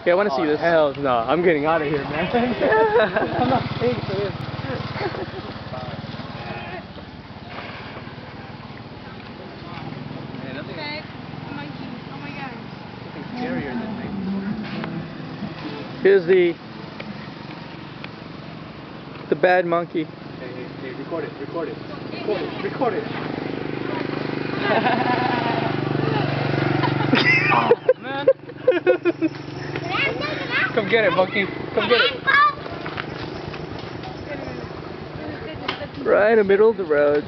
Yeah, I want to see this. Hell no, I'm getting out of here, man. I'm not paying for this. Okay. Monkey. Oh my god. Nothing scarier than me. Here's the bad monkey. Hey, record it, record it. Record it, record it. Oh, man. Come get it, monkey. Come get it. Right in the middle of the road.